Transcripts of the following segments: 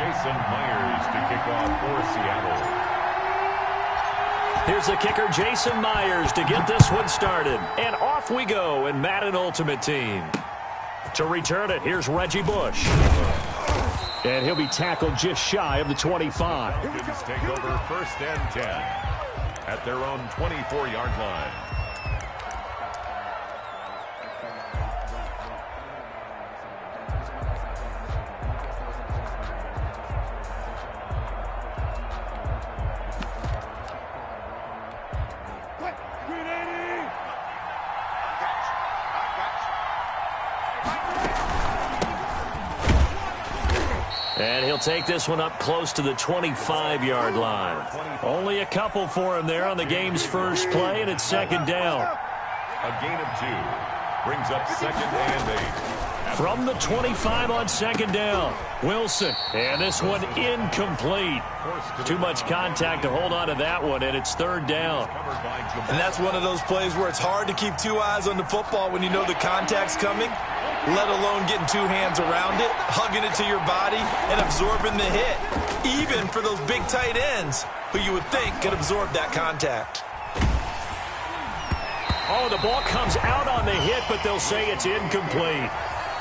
Jason Myers to kick off for Seattle. Here's the kicker, Jason Myers, to get this one started. And off we go in Madden Ultimate Team. To return it, here's Reggie Bush. And he'll be tackled just shy of the 25. Falcons take over 1st and 10 at their own 24-yard line. And he'll take this one up close to the 25-yard line. Only a couple for him there on the game's first play, and it's 2nd down. A gain of 2 brings up 2nd and 8. From the 25 on 2nd down, Wilson. And this one incomplete. Too much contact to hold on to that one, and it's 3rd down. And that's one of those plays where it's hard to keep 2 eyes on the football when you know the contact's coming, let alone getting 2 hands around it, hugging it to your body, and absorbing the hit, even for those big tight ends who you would think could absorb that contact. Oh, the ball comes out on the hit, but they'll say it's incomplete.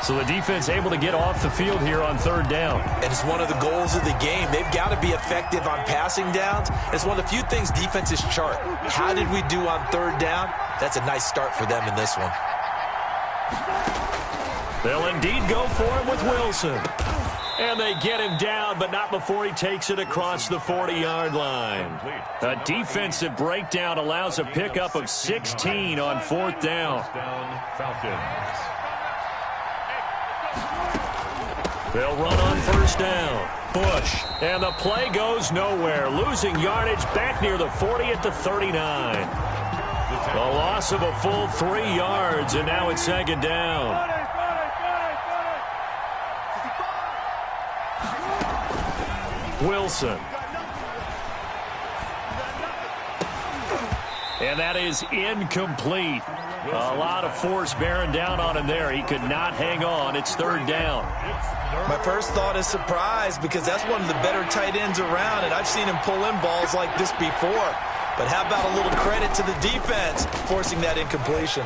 So the defense able to get off the field here on 3rd down. And it's one of the goals of the game. They've got to be effective on passing downs. It's one of the few things defenses chart. How did we do on 3rd down? That's a nice start for them in this one. They'll indeed go for him with Wilson. And they get him down, but not before he takes it across the 40-yard line. A defensive breakdown allows a pickup of 16 on 4th down. Falcons. They'll run on 1st down. Bush. And the play goes nowhere. Losing yardage back near the 40 at the 39. The loss of a full 3 yards, and now it's 2nd down. Wilson. And that is incomplete. A lot of force bearing down on him there. He could not hang on. It's 3rd down. My first thought is surprise because that's one of the better tight ends around, and I've seen him pull in balls like this before. But how about a little credit to the defense forcing that incompletion?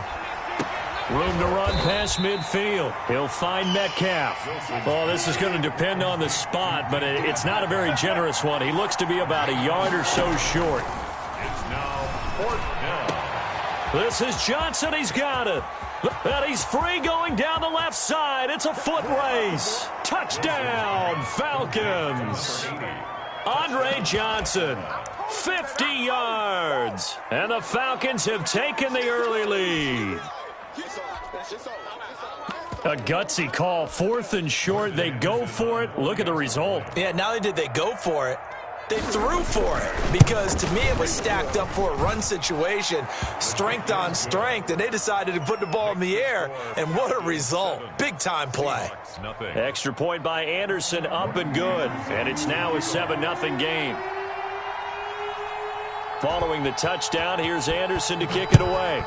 Room to run past midfield. He'll find Metcalf. Oh, this is going to depend on the spot, but it's not a very generous one. He looks to be about a yard or so short. It's now 4th down. This is Johnson. He's got it. And he's free going down the left side. It's a foot race. Touchdown, Falcons. Andre Johnson, 50 yards. And the Falcons have taken the early lead. A gutsy call, 4th and short. They go for it. Look at the result. Yeah, not only did they go for it, they threw for it because, to me, it was stacked up for a run situation, strength on strength, and they decided to put the ball in the air, and what a result. Big-time play. Extra point by Anderson, up and good, and it's now a 7-0 game. Following the touchdown, here's Anderson to kick it away.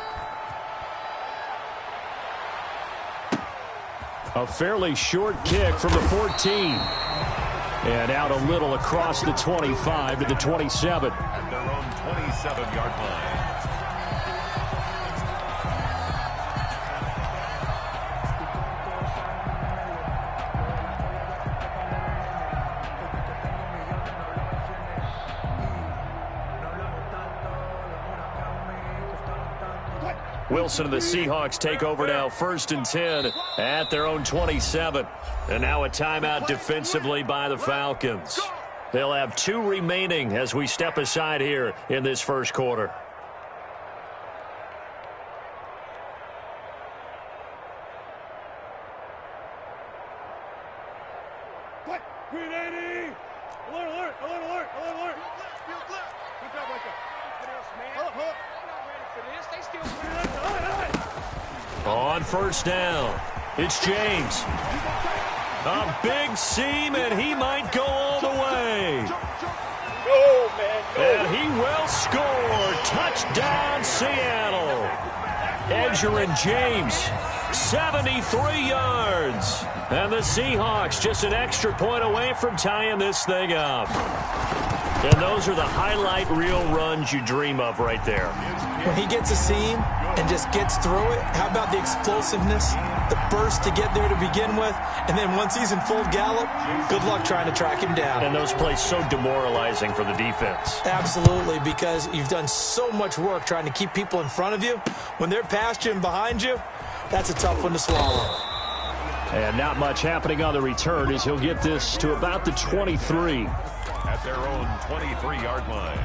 A fairly short kick from the 14. And out a little across the 25 to the 27. At their own 27-yard line. Wilson and the Seahawks take over now, 1st and 10 at their own 27. And now a timeout defensively by the Falcons. They'll have 2 remaining as we step aside here in this first quarter. Green 80! Alert, alert, alert, alert, alert, alert! Good job, right there. Hold up, hold up. On 1st down, it's James. A big seam, and he might go all the way. Go, man, go. And he will score. Touchdown, Seattle. Edger and James 73 yards. And the Seahawks just an extra point away from tying this thing up. And those are the highlight reel runs you dream of right there. When he gets a seam and just gets through it, how about the explosiveness, the burst to get there to begin with, and then once he's in full gallop, good luck trying to track him down. And those plays so demoralizing for the defense. Absolutely, because you've done so much work trying to keep people in front of you. When they're past you and behind you, that's a tough one to swallow. And not much happening on the return as he'll get this to about the 23. At their own 23-yard line.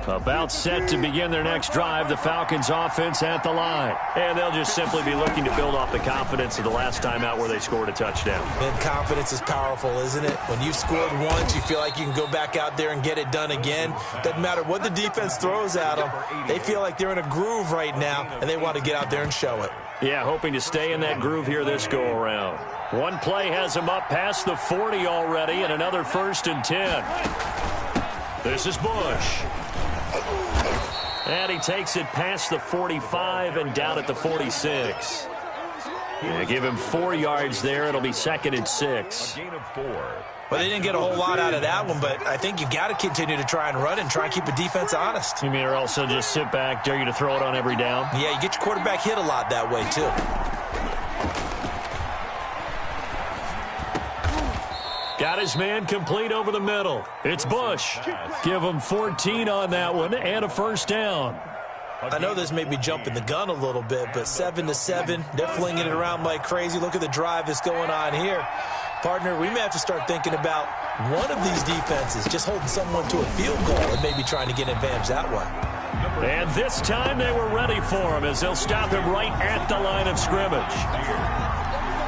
About set to begin their next drive, the Falcons offense at the line. And they'll just simply be looking to build off the confidence of the last time out where they scored a touchdown. And confidence is powerful, isn't it? When you've scored once, you feel like you can go back out there and get it done again. Doesn't matter what the defense throws at them. They feel like they're in a groove right now, and they want to get out there and show it. Yeah, hoping to stay in that groove here this go-around. One play has them up past the 40 already, and another 1st and 10. This is Bush. And he takes it past the 45 and down at the 46. Yeah, give him 4 yards there. It'll be 2nd and 6. A gain of 4. Well, they didn't get a whole lot out of that one, but I think you got to continue to try and run and try and keep the defense honest. You mean or also just sit back, dare you to throw it on every down? Yeah, you get your quarterback hit a lot that way, too. Got his man complete over the middle. It's Bush. Give him 14 on that one and a 1st down. I know this may be jumping the gun a little bit, but 7-7, they're flinging it around like crazy. Look at the drive that's going on here. Partner, we may have to start thinking about one of these defenses just holding someone to a field goal and maybe trying to get an advantage that way. And this time they were ready for him as they'll stop him right at the line of scrimmage.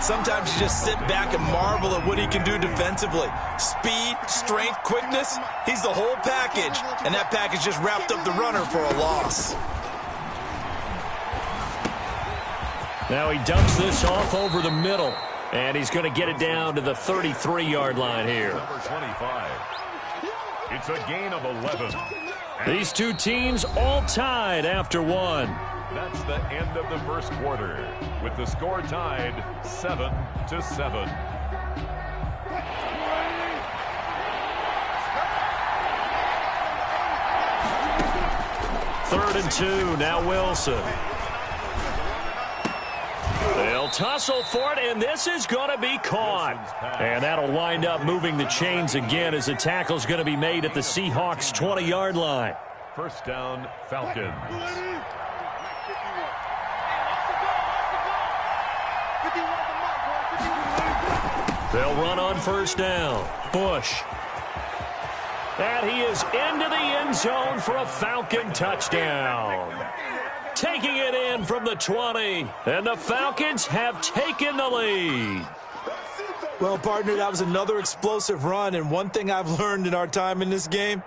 Sometimes you just sit back and marvel at what he can do defensively. Speed, strength, quickness, he's the whole package. And that package just wrapped up the runner for a loss. Now he dumps this off over the middle. And he's going to get it down to the 33-yard line here. Number 25. It's a gain of 11. These two teams all tied after one. That's the end of the first quarter, with the score tied 7-7. 3rd and 2, now Wilson. They'll tussle for it, and this is going to be caught. And that'll wind up moving the chains again as the tackle's going to be made at the Seahawks' 20-yard line. 1st down, Falcons. They'll run on 1st down. Bush. And he is into the end zone for a Falcon touchdown. Taking it in from the 20. And the Falcons have taken the lead. Well, partner, that was another explosive run. And one thing I've learned in our time in this game,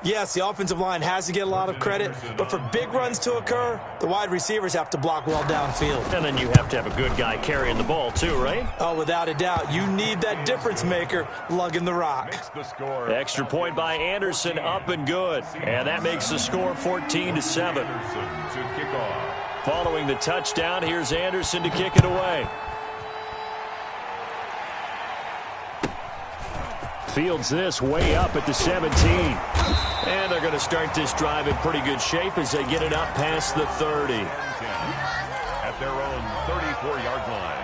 yes, the offensive line has to get a lot of credit, but for big runs to occur, the wide receivers have to block well downfield. And then you have to have a good guy carrying the ball too, right? Oh, without a doubt. You need that difference maker lugging the rock. The score. Extra point by Anderson, up and good. And that makes the score 14-7. Anderson to kick off. Following the touchdown, here's Anderson to kick it away. Fields this way up at the 17. And they're going to start this drive in pretty good shape as they get it up past the 30. At their own 34-yard line.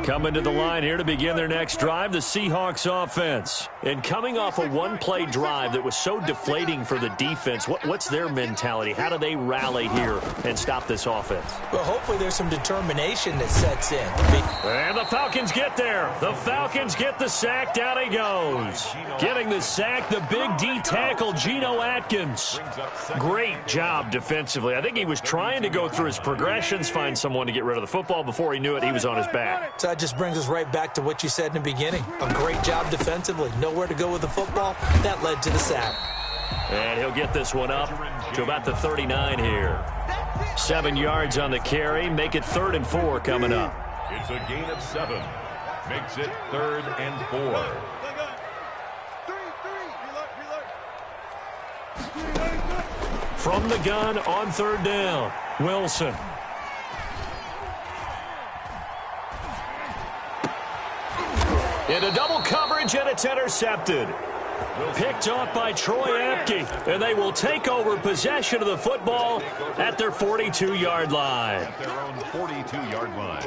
Coming to the line here to begin their next drive, the Seahawks offense. And coming off a one-play drive that was so deflating for the defense, what's their mentality? How do they rally here and stop this offense? Well, hopefully there's some determination that sets in. And the Falcons get there. The Falcons get the sack. Down he goes. Getting the sack, the big D tackle, Geno Atkins. Great job defensively. I think he was trying to go through his progressions, find someone to get rid of the football. Before he knew it, he was on his back. So that just brings us right back to what you said in the beginning. A great job defensively. Nowhere to go with the football. That led to the sack. And he'll get this one up to about the 39 here. 7 yards on the carry. Make it 3rd and 4 coming up. It's a gain of 7. Makes it 3rd and 4. From the gun on 3rd down, Wilson. Into double coverage, and it's intercepted. Picked off by Troy Apke, and they will take over possession of the football at their 42-yard line. At their own 42-yard line.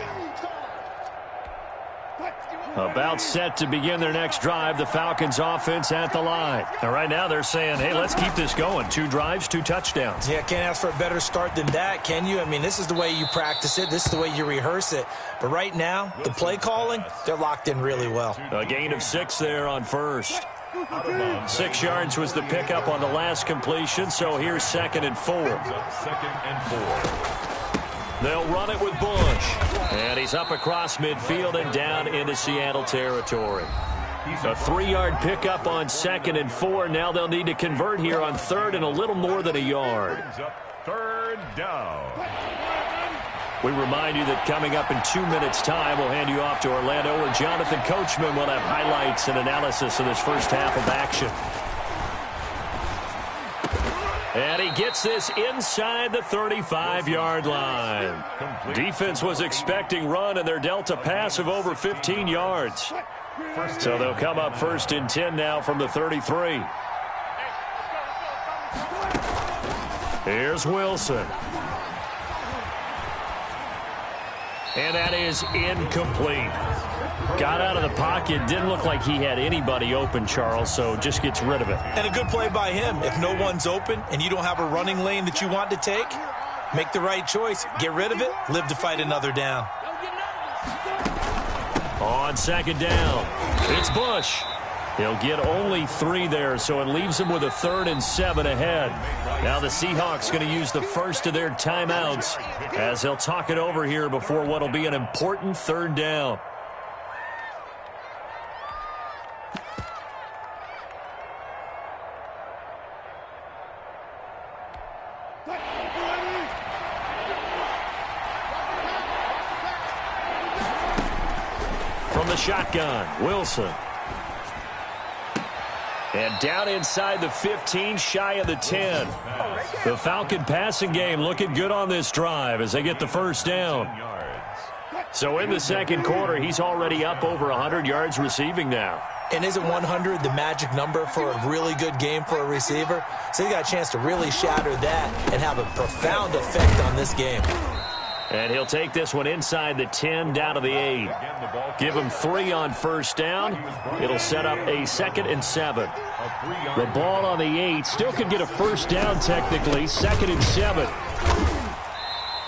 About set to begin their next drive, the Falcons offense at the line. And right now they're saying, hey, let's keep this going. 2 drives, 2 touchdowns. Yeah, can't ask for a better start than that, can you? I mean, this is the way you practice it. This is the way you rehearse it. But right now, the play calling, they're locked in really well. A gain of 6 there on first. 6 yards was the pickup on the last completion, so here's 2nd and 4. 2nd and 4. They'll run it with Bush. And he's up across midfield and down into Seattle territory. A 3-yard pickup on 2nd and 4. Now they'll need to convert here on 3rd and a little more than a yard. 3rd down. We remind you that coming up in 2 minutes' time, we'll hand you off to Orlando, where Jonathan Coachman will have highlights and analysis of this first half of action. And he gets this inside the 35-yard line. Defense was expecting run, and they're dealt a pass of over 15 yards. So they'll come up 1st and 10 now from the 33. Here's Wilson. And that is incomplete. Got out of the pocket. Didn't look like he had anybody open, Charles, so just gets rid of it. And a good play by him. If no one's open and you don't have a running lane that you want to take, make the right choice. Get rid of it. Live to fight another down. On 2nd down, it's Bush. He'll get only 3 there, so it leaves him with a 3rd and 7 ahead. Now the Seahawks going to use the first of their timeouts as they'll talk it over here before what will be an important 3rd down. From the shotgun, Wilson. And down inside the 15, shy of the 10. The Falcon passing game looking good on this drive as they get the first down. So in the second quarter, he's already up over 100 yards receiving now. And isn't 100 the magic number for a really good game for a receiver? So he got a chance to really shatter that and have a profound effect on this game. And he'll take this one inside the 10 down to the 8. Give him 3 on first down. It'll set up a 2nd and 7. The ball on the 8 still could get a first down technically. 2nd and 7.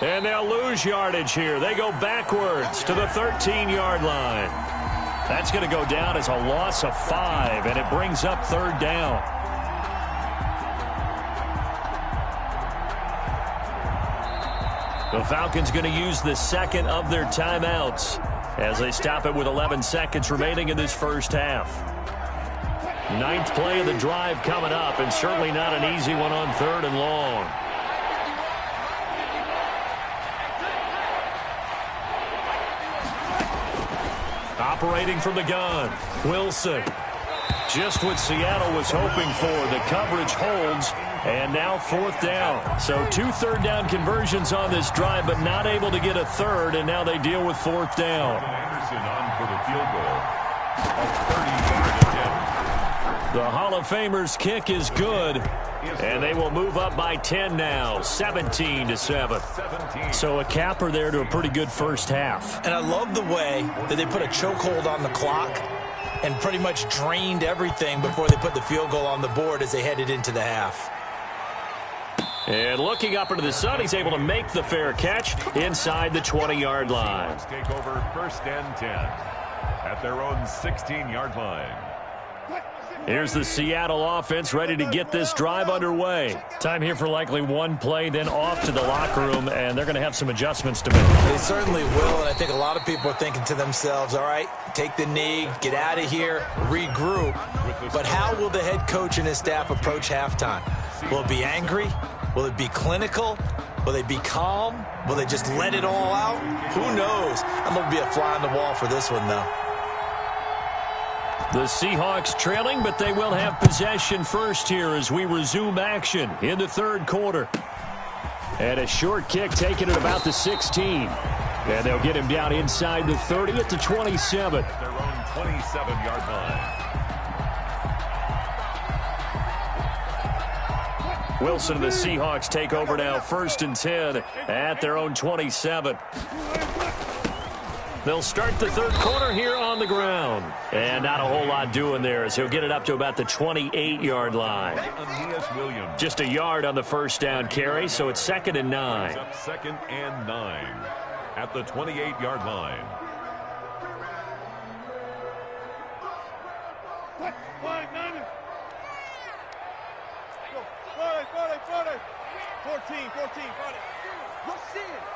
And they'll lose yardage here. They go backwards to the 13-yard line. That's going to go down as a loss of 5, and it brings up 3rd down. The Falcons going to use the 2nd of their timeouts as they stop it with 11 seconds remaining in this first half. 9th play of the drive coming up, and certainly not an easy one on 3rd and long. Operating from the gun, Wilson. Just what Seattle was hoping for. The coverage holds, and now 4th down. So 2 3rd down conversions on this drive, but not able to get a 3rd, and now they deal with 4th down. Anderson on for the field goal. A 30-yard attempt. The Hall of Famer's kick is good, and they will move up by 10 now, 17-7. So a capper there to a pretty good first half. And I love the way that they put a chokehold on the clock and pretty much drained everything before they put the field goal on the board as they headed into the half. And looking up into the sun, he's able to make the fair catch inside the 20-yard line. Take over 1st and 10 at their own 16-yard line. Here's the Seattle offense ready to get this drive underway. Time here for likely one play, then off to the locker room, and they're going to have some adjustments to make. They certainly will, and I think a lot of people are thinking to themselves, all right, take the knee, get out of here, regroup. But how will the head coach and his staff approach halftime? Will it be angry? Will it be clinical? Will they be calm? Will they just let it all out? Who knows? I'm going to be a fly on the wall for this one, though. The Seahawks trailing, but they will have possession first here as we resume action in the third quarter. And a short kick taken at about the 16. And they'll get him down inside the 30 at the 27. At their own 27-yard line. Wilson and the Seahawks take over now, 1st and 10 at their own 27. They'll start the third quarter here on the ground. And not a whole lot doing there as he'll get it up to about the 28-yard line. Just a yard on the first down carry, so it's 2nd and 9. Up 2nd and 9 at the 28-yard line.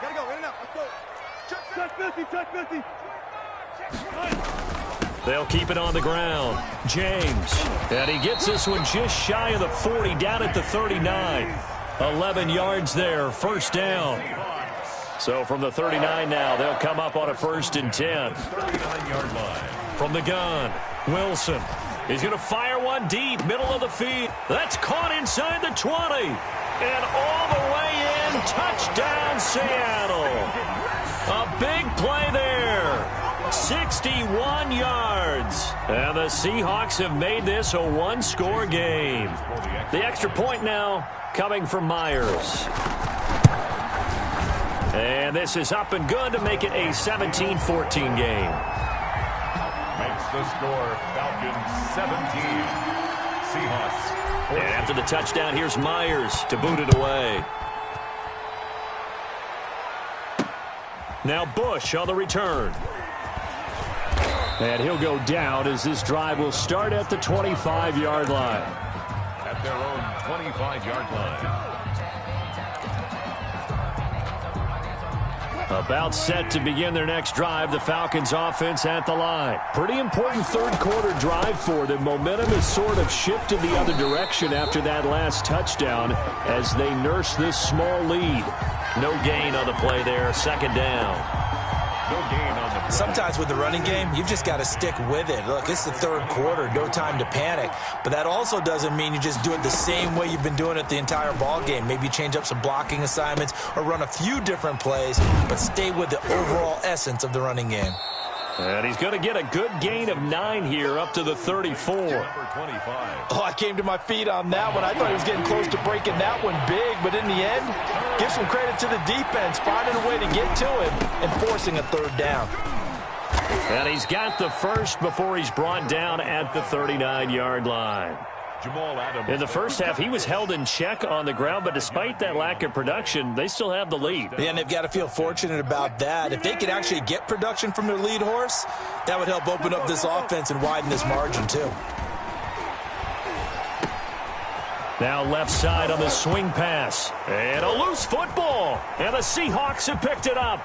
Gotta go, in and out, let's go. Touch 50, touch 50. They'll keep it on the ground. James. And he gets this one just shy of the 40, down at the 39. 11 yards there, first down. So from the 39 now, they'll come up on a 1st and 10. 39-yard line. From the gun, Wilson. He's going to fire one deep, middle of the field. That's caught inside the 20. And all the way in, touchdown Seattle. A big play there. 61 yards. And the Seahawks have made this a one-score game. The extra point now coming from Myers. And this is up and good to make it a 17-14 game. Makes the score Falcons 17. Seahawks. And after the touchdown, here's Myers to boot it away. Now Bush on the return. And he'll go down as this drive will start at the 25-yard line. At their own 25-yard line. About set to begin their next drive, the Falcons offense at the line. Pretty important third quarter drive for them. Momentum has sort of shifted the other direction after that last touchdown as they nurse this small lead. No gain on the play there, 2nd down. No gain on the play. Sometimes with the running game, you've just got to stick with it. Look, it's the third quarter, no time to panic. But that also doesn't mean you just do it the same way you've been doing it the entire ball game. Maybe change up some blocking assignments or run a few different plays, but stay with the overall essence of the running game. And he's going to get a good gain of 9 here up to the 34. Number 25. Oh, I came to my feet on that one. I thought he was getting close to breaking that one big, but in the end, give some credit to the defense, finding a way to get to him and forcing a third down. And he's got the first before he's brought down at the 39-yard line. Jamal Adams. In the first half, he was held in check on the ground, but despite that lack of production, they still have the lead. Yeah, and they've got to feel fortunate about that. If they could actually get production from their lead horse, that would help open up this offense and widen this margin too. Now left side on the swing pass. And a loose football. And the Seahawks have picked it up.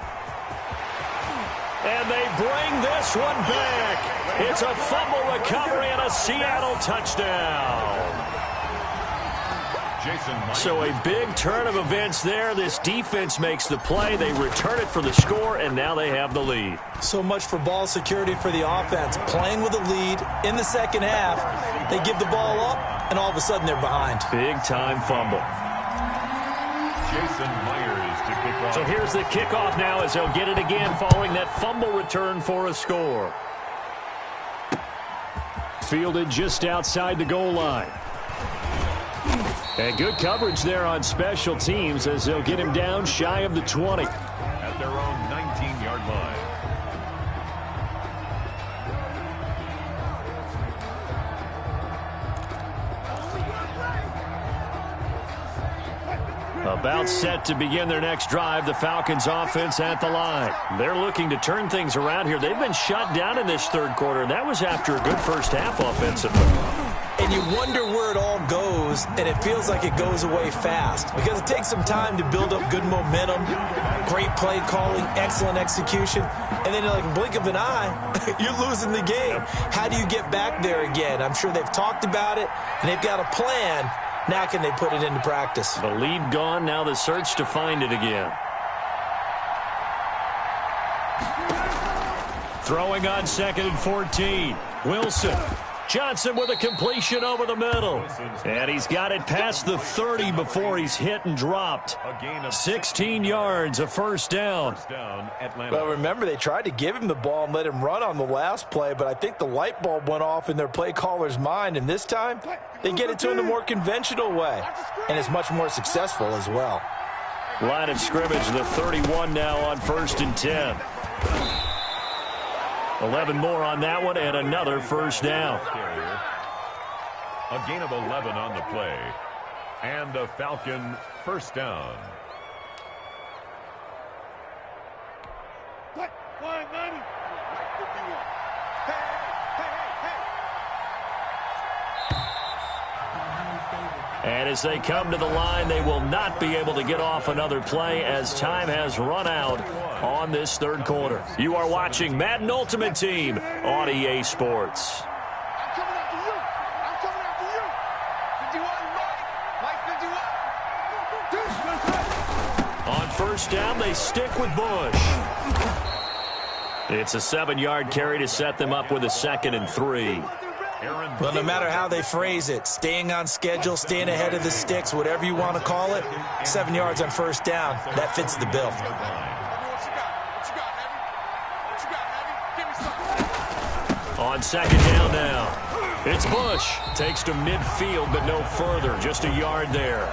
And they bring this one back. It's a fumble recovery and a Seattle touchdown. So a big turn of events there. This defense makes the play. They return it for the score, and now they have the lead. So much for ball security for the offense. Playing with a lead in the second half. They give the ball up, and all of a sudden they're behind. Big-time fumble. Jason Myers to kick off. So here's the kickoff now as they'll get it again following that fumble return for a score. Fielded just outside the goal line. And good coverage there on special teams as they'll get him down shy of the 20. At their own 19-yard line. About set to begin their next drive, the Falcons offense at the line. They're looking to turn things around here. They've been shut down in this third quarter, and that was after a good first half offensively. It and you wonder where it all goes, and it feels like it goes away fast because it takes some time to build up good momentum, great play calling, excellent execution, and then like a blink of an eye, you're losing the game. How do you get back there again? I'm sure they've talked about it, and they've got a plan. Now can they put it into practice? The lead gone, now the search to find it again. Throwing on 2nd and 14. Wilson. Johnson with a completion over the middle. And he's got it past the 30 before he's hit and dropped. 16 yards, a first down. Well, remember, they tried to give him the ball and let him run on the last play, but I think the light bulb went off in their play caller's mind, and this time they get it to him the more conventional way, and it's much more successful as well. Line of scrimmage, the 31 now on 1st and 10. 11 more on that one, and another first down. A gain of 11 on the play. And a Falcon first down. And as they come to the line, they will not be able to get off another play as time has run out on this third quarter. You are watching Madden Ultimate Team on EA Sports. I'm coming after you. I'm coming after you. 51, Mike, 51. On first down, they stick with Bush. It's a 7-yard carry to set them up with a 2nd and 3. Well, no matter how they phrase it, staying on schedule, staying ahead of the sticks, whatever you want to call it, 7 yards on first down, that fits the bill. On 2nd down now, it's Bush. Takes to midfield, but no further, just a yard there.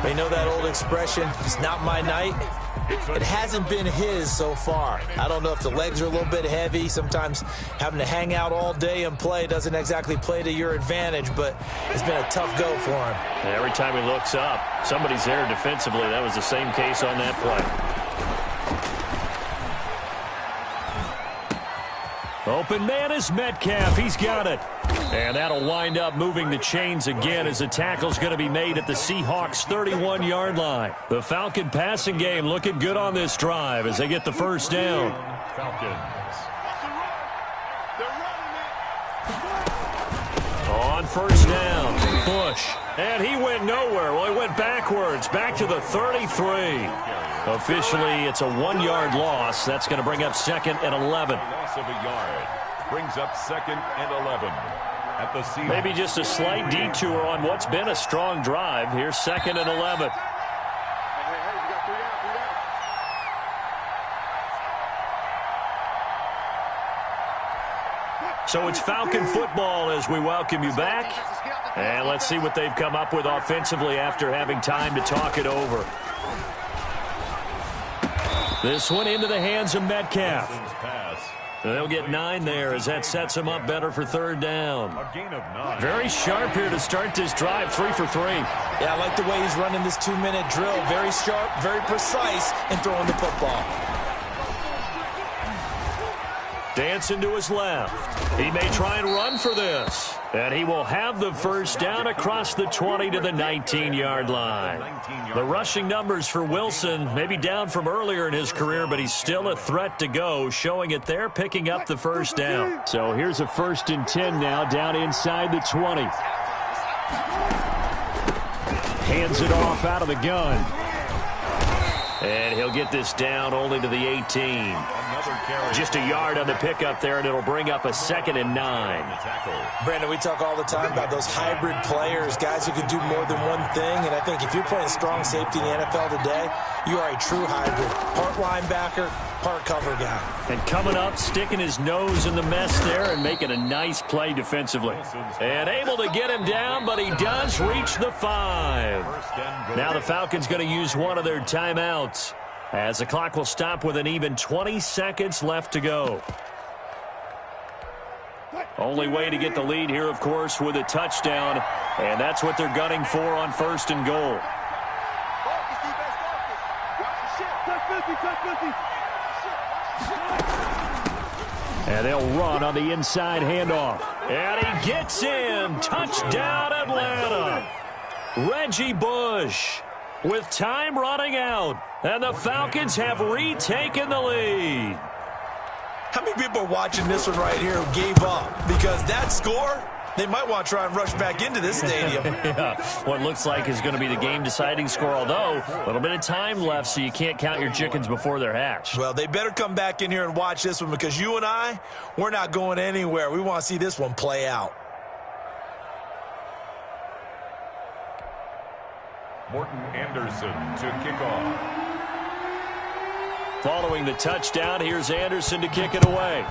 They know that old expression, it's not my night. It hasn't been his so far. I don't know if the legs are a little bit heavy. Sometimes having to hang out all day and play doesn't exactly play to your advantage, but it's been a tough go for him. Every time he looks up, somebody's there defensively. That was the same case on that play. Open man is Metcalf. He's got it. And that'll wind up moving the chains again as the tackle's going to be made at the Seahawks' 31-yard line. The Falcon passing game looking good on this drive as they get the first down. Falcons. On first down, Bush. And he went nowhere. Well, he went backwards, back to the 33. Officially, it's a 1-yard loss. That's going to bring up 2nd and 11. Loss of a yard. Brings up 2nd and 11. At the Seahawks. Maybe just a slight detour on what's been a strong drive. Here's 2nd and 11. So it's Falcon football as we welcome you back. And let's see what they've come up with offensively after having time to talk it over. This one into the hands of Metcalf. They'll get 9 there as that sets them up better for 3rd down. A gain of 9. Very sharp here to start this drive, 3 for 3. Yeah, I like the way he's running this 2-minute drill. Very sharp, very precise in throwing the football. Dancing to his left. He may try and run for this. And he will have the first down across the 20 to the 19-yard line. The rushing numbers for Wilson may be down from earlier in his career, but he's still a threat to go, showing it there, picking up the first down. So here's a 1st and 10 now, down inside the 20. Hands it off out of the gun. And he'll get this down only to the 18. Just a yard on the pickup there, and it'll bring up a 2nd and 9. Brandon, we talk all the time about those hybrid players, guys who can do more than one thing, and I think if you're playing strong safety in the NFL today, you are a true hybrid. Part linebacker, part cover guy. And coming up, sticking his nose in the mess there and making a nice play defensively. And able to get him down, but he does reach the 5. Now the Falcons going to use one of their timeouts, as the clock will stop with an even 20 seconds left to go. Only way to get the lead here, of course, with a touchdown, and that's what they're gunning for on 1st and goal. And they'll run on the inside handoff. And he gets in. Touchdown, Atlanta. Reggie Bush with time running out. And the Falcons have retaken the lead. How many people are watching this one right here who gave up? Because that score, they might want to try and rush back into this stadium. Yeah, what looks like is going to be the game-deciding score, although a little bit of time left, so you can't count your chickens before they're hatched. Well, they better come back in here and watch this one because you and I, we're not going anywhere. We want to see this one play out. Morton Anderson to kick off. Following the touchdown, here's Anderson to kick it away.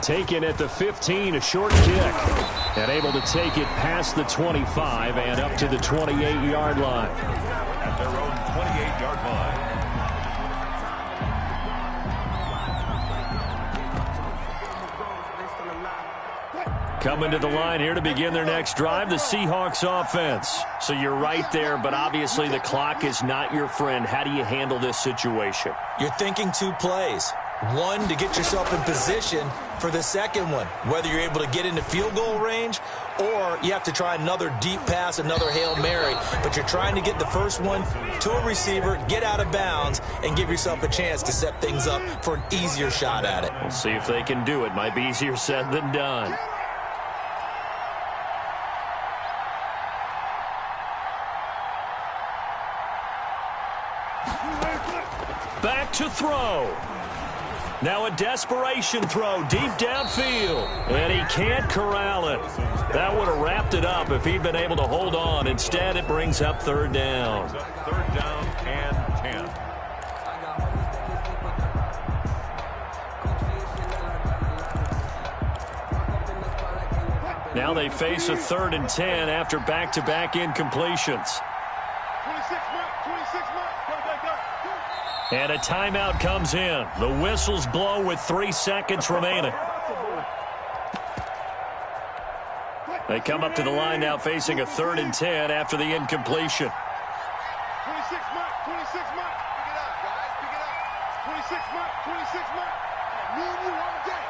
Taken at the 15, a short kick. And able to take it past the 25 and up to the 28-yard line. At their own 28-yard line. Coming to the line here to begin their next drive, the Seahawks offense. So you're right there, but obviously the clock is not your friend. How do you handle this situation? You're thinking two plays. One, to get yourself in position for the second one, whether you're able to get into field goal range or you have to try another deep pass, another Hail Mary. But you're trying to get the first one to a receiver, get out of bounds, and give yourself a chance to set things up for an easier shot at it. We'll see if they can do it. Might be easier said than done. Back to throw. Now a desperation throw deep downfield. And he can't corral it. That would have wrapped it up if he'd been able to hold on. Instead, it brings up third down. Third down and 10. Now they face a 3rd and 10 after back-to-back incompletions. 26 mark. And a timeout comes in. The whistles blow with 3 seconds remaining. They come up to the line now facing a 3rd and 10 after the incompletion. 26 mark. Pick it up, guys. Pick it up. 26 mark. Me and you all day.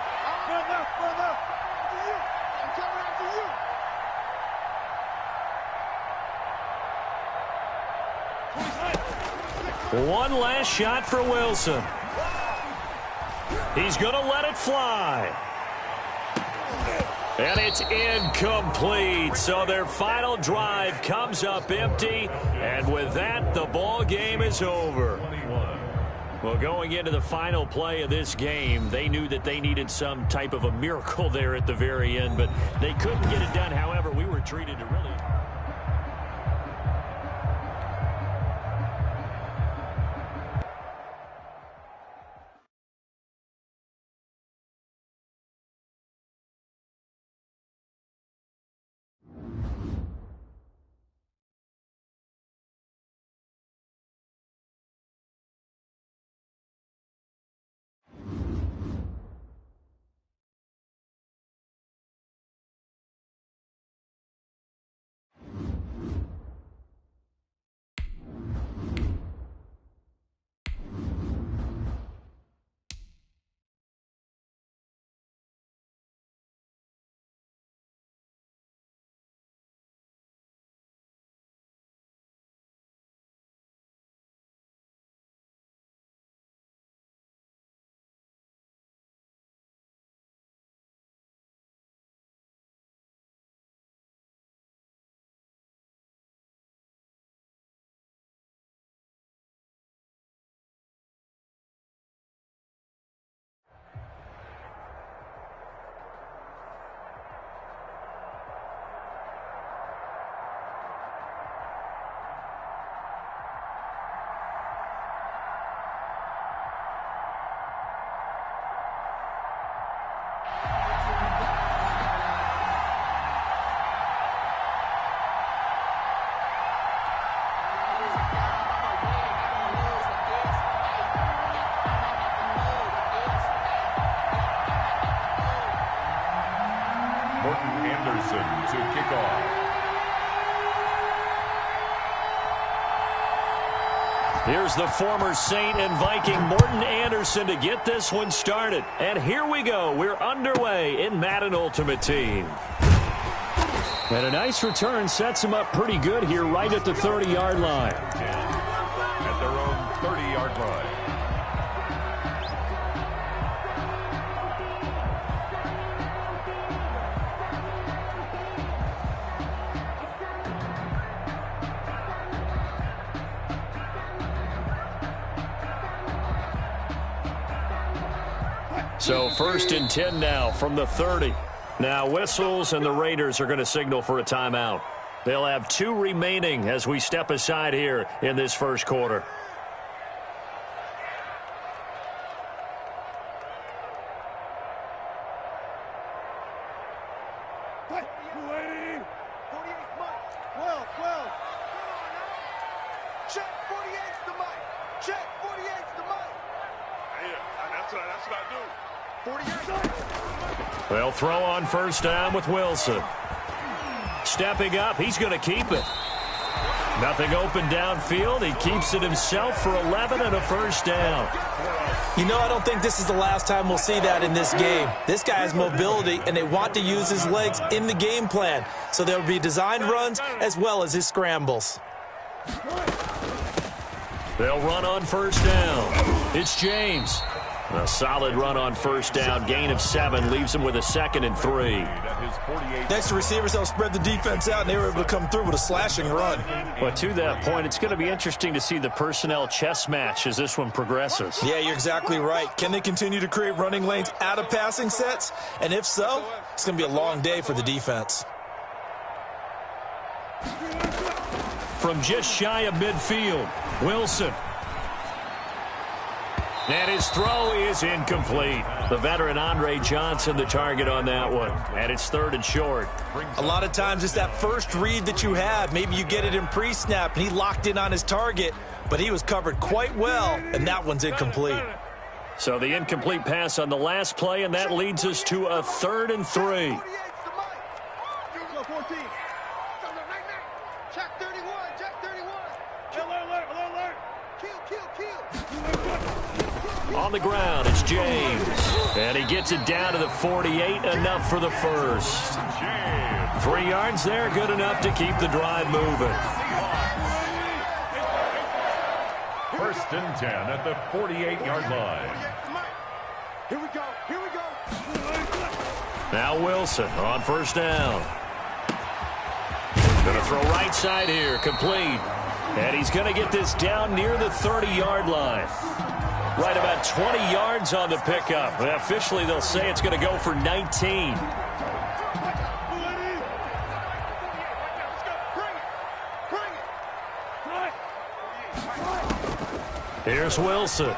Run left. After you. I'm coming after you. One last shot for Wilson. He's going to let it fly. And it's incomplete. So their final drive comes up empty. And with that, the ball game is over. Well, going into the final play of this game, they knew that they needed some type of a miracle there at the very end, but they couldn't get it done. However, we were treated to really... Here's the former Saint and Viking Morten Andersen to get this one started. And here we go. We're underway in Madden Ultimate Team. And a nice return sets him up pretty good here right at the 30-yard line. At their own 30-yard line. So 1st and 10 now from the 30. Now whistles and the Raiders are going to signal for a timeout. They'll have 2 remaining as we step aside here in this first quarter. They'll throw on first down with Wilson. Stepping up, he's going to keep it. Nothing open downfield. He keeps it himself for 11 and a first down. You know, I don't think this is the last time we'll see that in this game. This guy has mobility, and they want to use his legs in the game plan. So there'll be designed runs as well as his scrambles. They'll run on first down. It's James. A solid run on first down. Gain of 7 leaves him with a 2nd and 3. Next to receivers, they'll spread the defense out, and they were able to come through with a slashing run. But to that point, it's going to be interesting to see the personnel chess match as this one progresses. Yeah, you're exactly right. Can they continue to create running lanes out of passing sets? And if so, it's going to be a long day for the defense. From just shy of midfield, Wilson. And his throw is incomplete. The veteran Andre Johnson the target on that one. And it's 3rd and short. A lot of times it's that first read that you have. Maybe you get it in pre-snap and he locked in on his target, but he was covered quite well, and that one's incomplete. So the incomplete pass on the last play, and that leads us to a 3rd and 3. On the ground, it's James. And he gets it down to the 48, enough for the first. 3 yards there, good enough to keep the drive moving. 1st and 10 at the 48-yard line. Here we go. Here we go. Now Wilson on first down. Going to throw right side here, complete. And he's going to get this down near the 30-yard line. Right about 20 yards on the pickup. And officially, they'll say it's going to go for 19. Here's Wilson.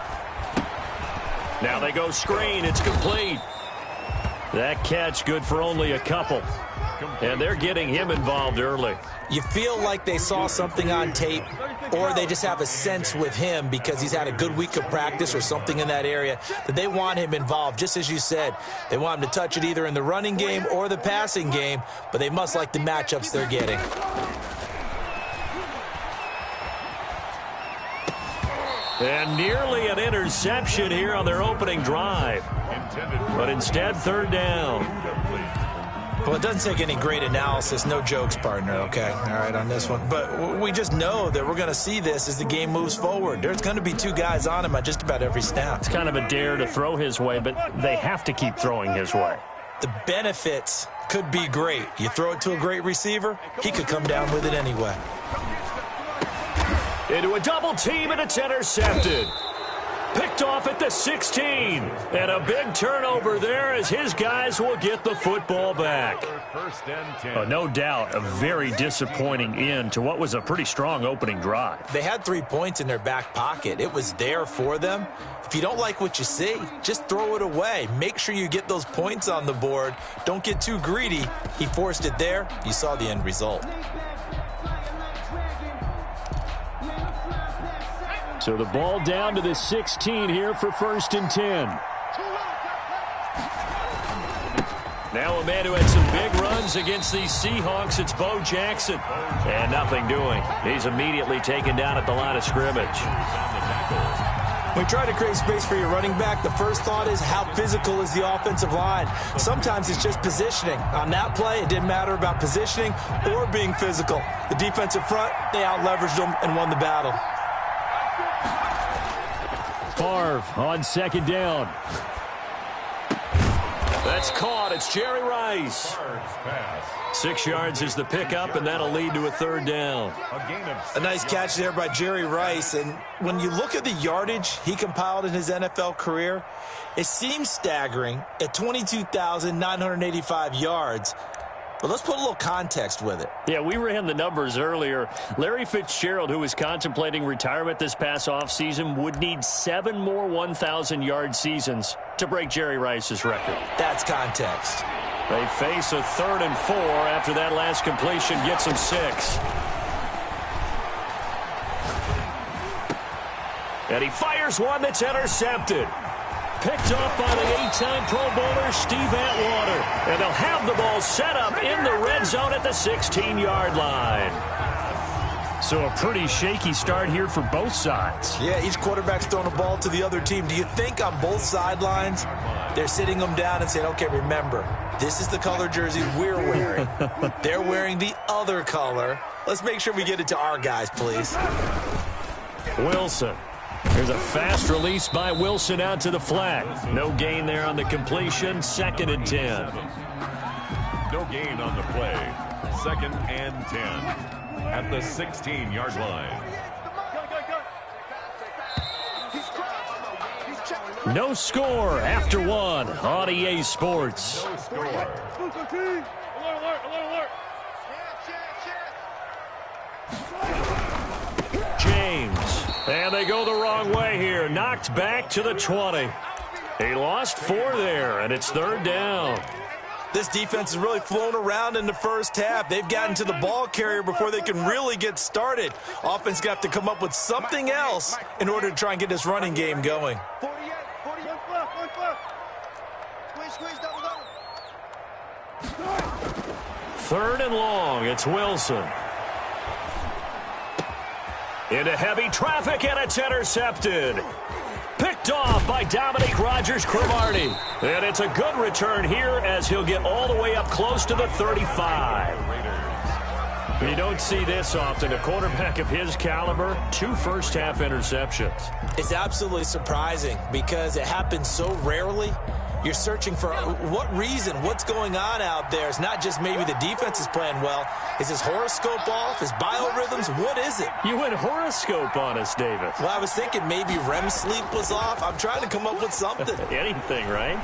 Now they go screen. It's complete. That catch good for only a couple. And they're getting him involved early. You feel like they saw something on tape, or they just have a sense with him because he's had a good week of practice or something in that area that they want him involved. Just as you said, they want him to touch it either in the running game or the passing game, but they must like the matchups they're getting. And nearly an interception here on their opening drive. But instead, 3rd down. Well, it doesn't take any great analysis. No jokes, partner, okay? All right, on this one. But we just know that we're going to see this as the game moves forward. There's going to be 2 guys on him on just about every snap. It's kind of a dare to throw his way, but they have to keep throwing his way. The benefits could be great. You throw it to a great receiver, he could come down with it anyway. Into a double team, and it's intercepted. Picked off at the 16. And a big turnover there as his guys will get the football back. No doubt, a very disappointing end to what was a pretty strong opening drive. They had 3 points in their back pocket. It was there for them. If you don't like what you see, just throw it away. Make sure you get those points on the board. Don't get too greedy. He forced it there. You saw the end result. So the ball down to the 16 here for 1st and 10. Now a man who had some big runs against these Seahawks, it's Bo Jackson. And nothing doing. He's immediately taken down at the line of scrimmage. When you try to create space for your running back, the first thought is how physical is the offensive line. Sometimes it's just positioning. On that play, it didn't matter about positioning or being physical. The defensive front, they out-leveraged them and won the battle. Favre on second down. That's caught. It's Jerry Rice. 6 yards is the pickup, and that'll lead to a third down. A nice catch there by Jerry Rice. And when you look at the yardage he compiled in his NFL career, it seems staggering at 22,985 yards. But let's put a little context with it. Yeah, we ran the numbers earlier. Larry Fitzgerald, who was contemplating retirement this past offseason, would need 7 more 1,000-yard seasons to break Jerry Rice's record. That's context. They face a 3rd and 4 after that last completion gets them 6. And he fires one that's intercepted. Picked off by the 8-time Pro Bowler Steve Atwater. And they'll have the ball set up in the red zone at the 16-yard line. So a pretty shaky start here for both sides. Yeah, each quarterback's throwing a ball to the other team. Do you think on both sidelines they're sitting them down and saying, okay, remember, this is the color jersey we're wearing. They're wearing the other color. Let's make sure we get it to our guys, please. Wilson. There's a fast release by Wilson out to the flat. No gain there on the completion. 2nd and 10. No gain on the play. 2nd and 10 at the 16-yard line. No score after 1 on EA Sports. No score. James. And they go the wrong way here. Knocked back to the 20. He lost 4 there, and it's 3rd down. This defense has really flown around in the first half. They've gotten to the ball carrier before they can really get started. Offense got to come up with something else in order to try and get this running game going. 3rd and long. It's Wilson. Into heavy traffic, and it's intercepted. Picked off by Dominique Rodgers-Cromartie. And it's a good return here as he'll get all the way up close to the 35. You don't see this often. A quarterback of his caliber, 2 first-half interceptions. It's absolutely surprising because it happens so rarely. You're searching for what reason, what's going on out there. It's not just maybe the defense is playing well. Is his horoscope off? His biorhythms? What is it? You went horoscope on us, David. Well, I was thinking maybe REM sleep was off. I'm trying to come up with something. Anything, right?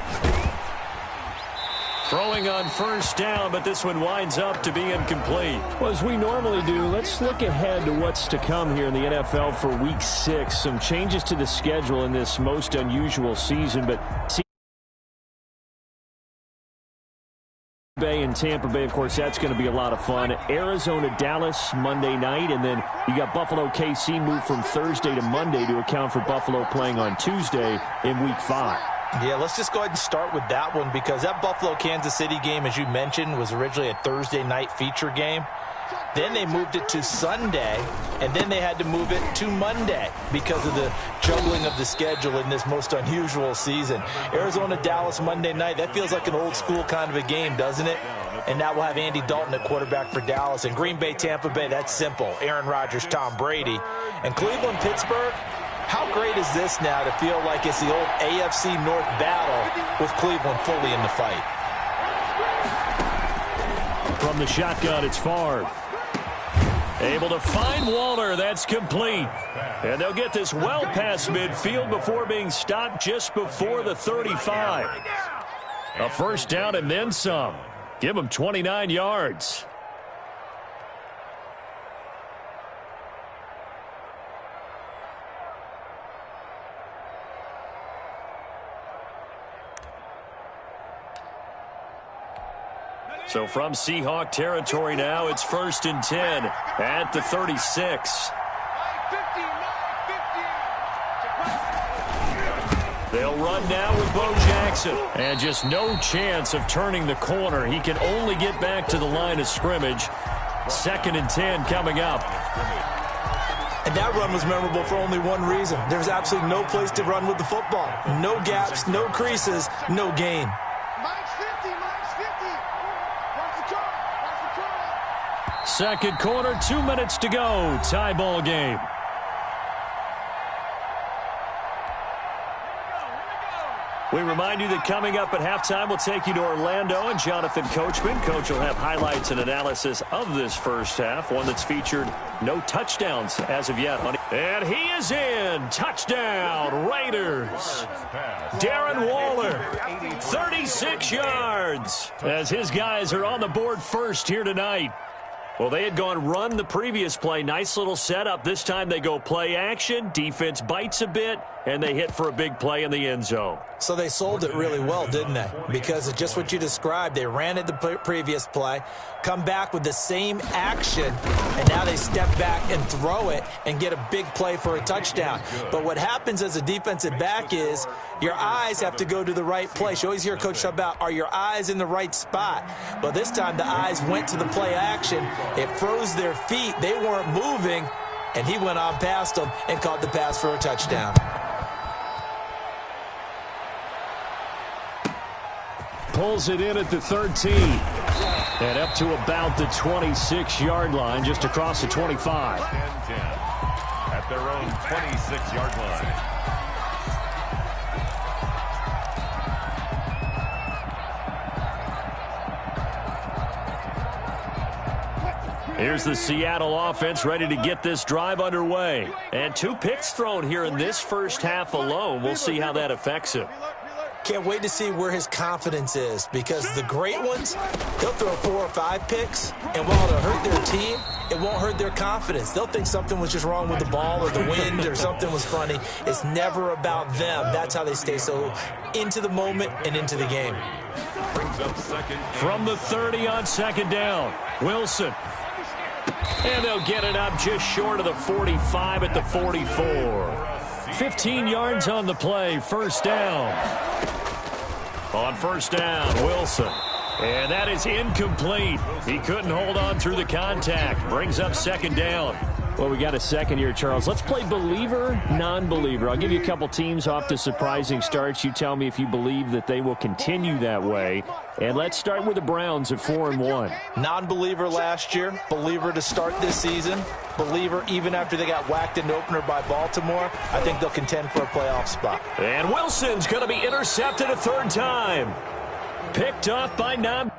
Throwing on first down, but this one winds up to be incomplete. Well, as we normally do, let's look ahead to what's to come here in the NFL for Week 6. Some changes to the schedule in this most unusual season, but Bay and Tampa Bay, of course, that's going to be a lot of fun. Arizona, Dallas, Monday night, and then you got Buffalo, KC moved from Thursday to Monday to account for Buffalo playing on Tuesday in Week 5. Yeah, let's just go ahead and start with that one because that Buffalo-Kansas City game, as you mentioned, was originally a Thursday night feature game. Then they moved it to Sunday, and then they had to move it to Monday because of the juggling of the schedule in this most unusual season. Arizona-Dallas Monday night, that feels like an old-school kind of a game, doesn't it? And now we'll have Andy Dalton at quarterback for Dallas. And Green Bay-Tampa Bay, that's simple. Aaron Rodgers, Tom Brady. And Cleveland-Pittsburgh, how great is this now to feel like it's the old AFC North battle with Cleveland fully in the fight? From the shotgun, it's Favre. Able to find Waller. That's complete. And they'll get this well past midfield before being stopped just before the 35. A first down and then some. Give them 29 yards. So from Seahawk territory now, it's 1st and 10 at the 36. They'll run now with Bo Jackson. And just no chance of turning the corner. He can only get back to the line of scrimmage. 2nd and 10 coming up. And that run was memorable for only one reason. There's absolutely no place to run with the football. No gaps, no creases, no gain. Mike's 50, Mike's 50. Watch the car, watch the car. Second quarter, 2 minutes to go. Tie ball game. We remind you that coming up at halftime, we'll take you to Orlando and Jonathan Coachman. Coach will have highlights and analysis of this first half, one that's featured no touchdowns as of yet. And he is in. Touchdown, Raiders. Darren Waller, 36 yards, as his guys are on the board first here tonight. Well, they had gone run the previous play. Nice little setup. This time they go play action. Defense bites a bit, and they hit for a big play in the end zone. So they sold it really well, didn't they? Because of just what you described. They ran it the previous play, come back with the same action, and now they step back and throw it and get a big play for a touchdown. But what happens as a defensive back is your eyes have to go to the right place. You always hear Coach talk about, are your eyes in the right spot? But this time the eyes went to the play action. It froze their feet. They weren't moving, and he went on past them and caught the pass for a touchdown. Pulls it in at the 13. And up to about the 26-yard line, just across the 25. 10-10 at their own 26-yard line. Here's the Seattle offense ready to get this drive underway. And 2 picks thrown here in this first half alone. We'll see how that affects him. Can't wait to see where his confidence is, because the great ones, they'll throw 4 or 5 picks, and while it'll hurt their team, it won't hurt their confidence. They'll think something was just wrong with the ball or the wind or something was funny. It's never about them. That's how they stay so into the moment and into the game. From the 30 on 2nd down, Wilson. And they'll get it up just short of the 45 at the 44. 15 yards on the play, 1st down. On 1st down, Wilson. And that is incomplete. He couldn't hold on through the contact. Brings up 2nd down. Well, we got a second here, Charles. Let's play believer, non-believer. I'll give you a couple teams off to surprising starts. You tell me if you believe that they will continue that way. And let's start with the Browns at 4-1. Non-believer last year, believer to start this season, believer even after they got whacked in the opener by Baltimore. I think they'll contend for a playoff spot. And Wilson's going to be intercepted a 3rd time. Picked off by non